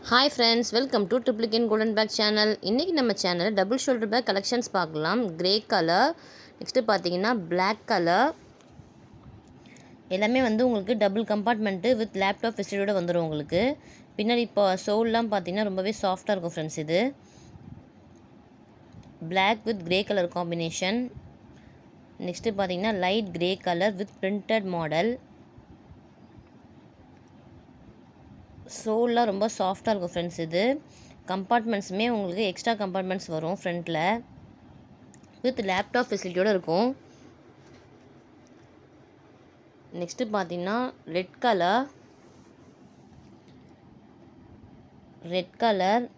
Hi friends, welcome to Triplicane golden bag channel. இன்றைக்கி நம்ம சேனலில் டபுள் ஷோல்டர் பேக் கலெக்ஷன்ஸ் பார்க்கலாம். கிரே கலர், நெக்ஸ்ட்டு பார்த்தீங்கன்னா பிளாக் கலர். எல்லாமே உங்களுக்கு டபுள் கம்பார்ட்மெண்ட்டு வித் லேப்டாப் ஃபெசிலிட்டியோடு வந்துடும். உங்களுக்கு பின்னாடி இப்போ சோல்லாம் பார்த்தீங்கன்னா ரொம்பவே சாஃப்டாக இருக்கும் ஃப்ரெண்ட்ஸ். இது black with grey colour combination. Next பார்த்தீங்கன்னா light grey colour with printed model. சோல்லாம் ரொம்ப சாஃப்டாக இருக்கும் ஃப்ரெண்ட்ஸ். இது கம்பார்ட்மெண்ட்ஸுமே உங்களுக்கு எக்ஸ்ட்ரா கம்பார்ட்மெண்ட்ஸ் வரும் ஃப்ரண்ட்டில் வித் லேப்டாப் ஃபெசிலிட்டியோடு இருக்கும். நெக்ஸ்ட்டு பார்த்தீங்கன்னா ரெட் கலர்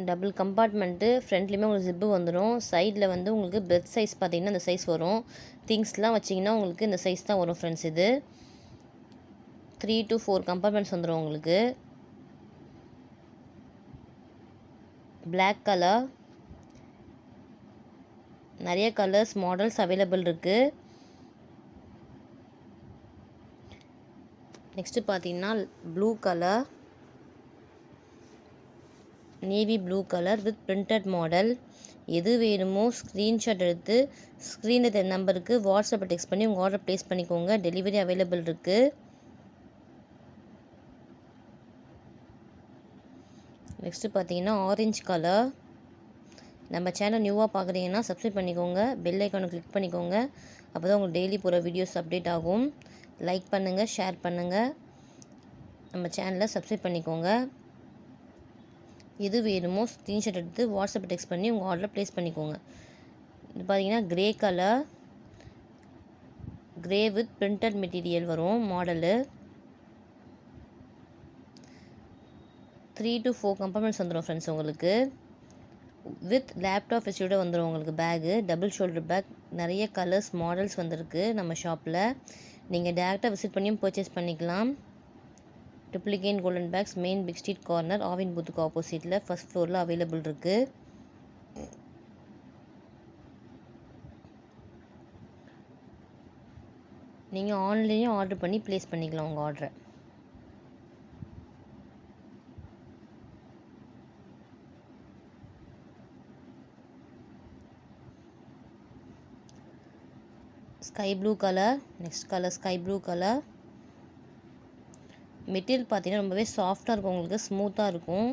டபுள் கம்பார்ட்மெண்ட்டு. ஃப்ரண்ட்லேயுமே உங்களுக்கு ஜிப்பு வந்துடும். சைடில் உங்களுக்கு பெட் சைஸ் பார்த்தீங்கன்னா இந்த சைஸ் வரும். திங்ஸ்லாம் வச்சிங்கன்னா உங்களுக்கு இந்த சைஸ் தான் வரும் ஃப்ரெண்ட்ஸ். இது 3 to 4 கம்பார்ட்மெண்ட்ஸ் வந்துடும் உங்களுக்கு. பிளாக் கலர், நிறைய கலர்ஸ் மாடல்ஸ் அவைலபிள் இருக்குது. நெக்ஸ்ட்டு பார்த்தீங்கன்னா blue colour, navy blue colour with printed model. எது வேணுமோ ஸ்க்ரீன்ஷாட் எடுத்து ஸ்க்ரீனில் தெரிய நம்பருக்கு வாட்ஸ்அப்பில் டெக்ஸ்ட் பண்ணி உங்கள் ஆர்டர் ப்ளேஸ் பண்ணிக்கோங்க. டெலிவரி அவைலபிள் இருக்குது. நெக்ஸ்ட்டு பார்த்தீங்கன்னா ஆரஞ்சு கலர். நம்ம சேனல் நியூவாக பார்க்குறீங்கன்னா சப்ஸ்கிரைப் பண்ணிக்கோங்க, பெல் ஐக்கானை கிளிக் பண்ணிக்கோங்க. அப்போ தான் உங்களுக்கு டெய்லி போகிற வீடியோஸ் அப்டேட் ஆகும். லைக் பண்ணுங்கள், ஷேர் பண்ணுங்கள், நம்ம சேனலை சப்ஸ்கிரைப் பண்ணிக்கோங்க. எது வேணுமோ ஸ்க்ரீன்ஷாட் எடுத்து வாட்ஸ்அப்பில் டெக்ஸ்ட் பண்ணி உங்கள் ஆர்டரை ப்ளேஸ் பண்ணிக்கோங்க. இது பார்த்தீங்கன்னா grey colour, grey with printed material வரும் மாடலு. 3 to 4 கம்பார்ட்மெண்ட்ஸ் வந்துடும் ஃப்ரெண்ட்ஸ். உங்களுக்கு வித் லேப்டாப் ஃபெசிலிட்டியோட வந்துடும் உங்களுக்கு பேகு. டபுள் ஷோல்டர் பேக், நிறைய கலர்ஸ் மாடல்ஸ் வந்திருக்கு நம்ம ஷாப்பில். நீங்கள் டேரெக்டாக விசிட் பண்ணியும் பர்ச்சேஸ் பண்ணிக்கலாம். Triplicane golden bags main big street corner, Aavin பூத்துக்கு ஆப்போசிட்டில் ஃபர்ஸ்ட் ஃப்ளோரில் அவைலபிள் இருக்குது. நீங்கள் ஆன்லைனையும் ஆர்டர் பண்ணி ப்ளேஸ் பண்ணிக்கலாம் உங்கள் ஆர்டரை. Sky blue colour, next colour sky blue colour. Material பார்த்தீங்கன்னா ரொம்பவே சாஃப்டாக இருக்கும் உங்களுக்கு, ஸ்மூத்தாக இருக்கும்.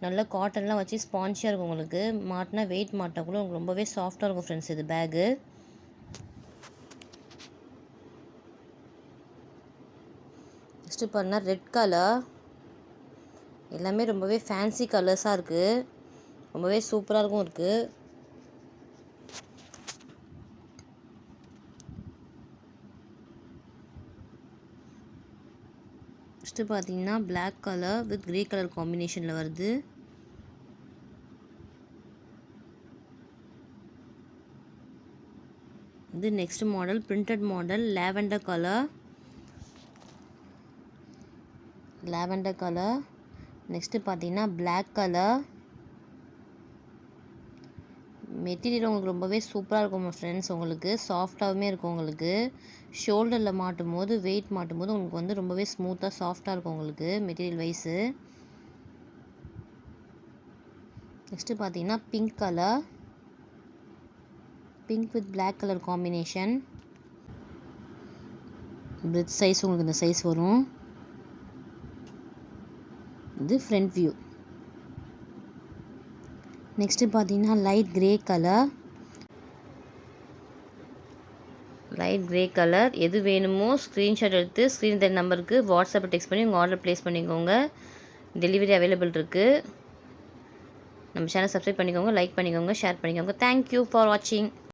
நல்ல காட்டன்லாம் வச்சு ஸ்பான்ச்சியாக இருக்கும் உங்களுக்கு. மாட்டினா வெயிட் மாட்டினா கூட உங்களுக்கு ரொம்பவே சாஃப்டாக இருக்கும் ஃப்ரெண்ட்ஸ். இது பேகு நெக்ஸ்ட்டு பார்த்தீங்கன்னா ரெட் கலர். எல்லாமே ரொம்பவே ஃபேன்சி கலர்ஸாக இருக்குது, ரொம்பவே சூப்பராக இருக்கும் இருக்குது. நெக்ஸ்ட்டு பார்த்தீங்கன்னா black colour with grey colour காம்பினேஷனில் வருது. இது next model printed model lavender colour. Next பார்த்தீங்கன்னா பிளாக் கலர். மெட்டீரியல் உங்களுக்கு ரொம்பவே சூப்பராக இருக்கும் ஃப்ரெண்ட்ஸ். உங்களுக்கு சாஃப்டாகவுமே இருக்கும். உங்களுக்கு ஷோல்டரில் மாட்டும் போது வெயிட் மாட்டும் போது உங்களுக்கு ரொம்பவே ஸ்மூத்தாக சாஃப்டாக இருக்கும் உங்களுக்கு மெட்டீரியல் வைஸு. நெக்ஸ்ட்டு பார்த்தீங்கன்னா pink colour, pink with black colour combination. Breadth size உங்களுக்கு இந்த சைஸ் வரும். இது ஃப்ரண்ட் வியூ. நெக்ஸ்ட்டு பார்த்தீங்கன்னா லைட் கிரே கலர். எது வேணுமோ ஸ்க்ரீன்ஷாட் எடுத்து ஸ்க்ரீன் தெரிய நம்பருக்கு வாட்ஸ்அப்பில் டெக்ஸ்ட் பண்ணி உங்கள் ஆர்டர் ப்ளேஸ் பண்ணிக்கோங்க. டெலிவரி அவைலபிள் இருக்குது. நம்ம சேனல் சப்ஸ்கிரைப் பண்ணிக்கோங்க, லைக் பண்ணிக்கோங்க, ஷேர் பண்ணிக்கோங்க. தேங்க்யூ ஃபார் வாட்சிங்.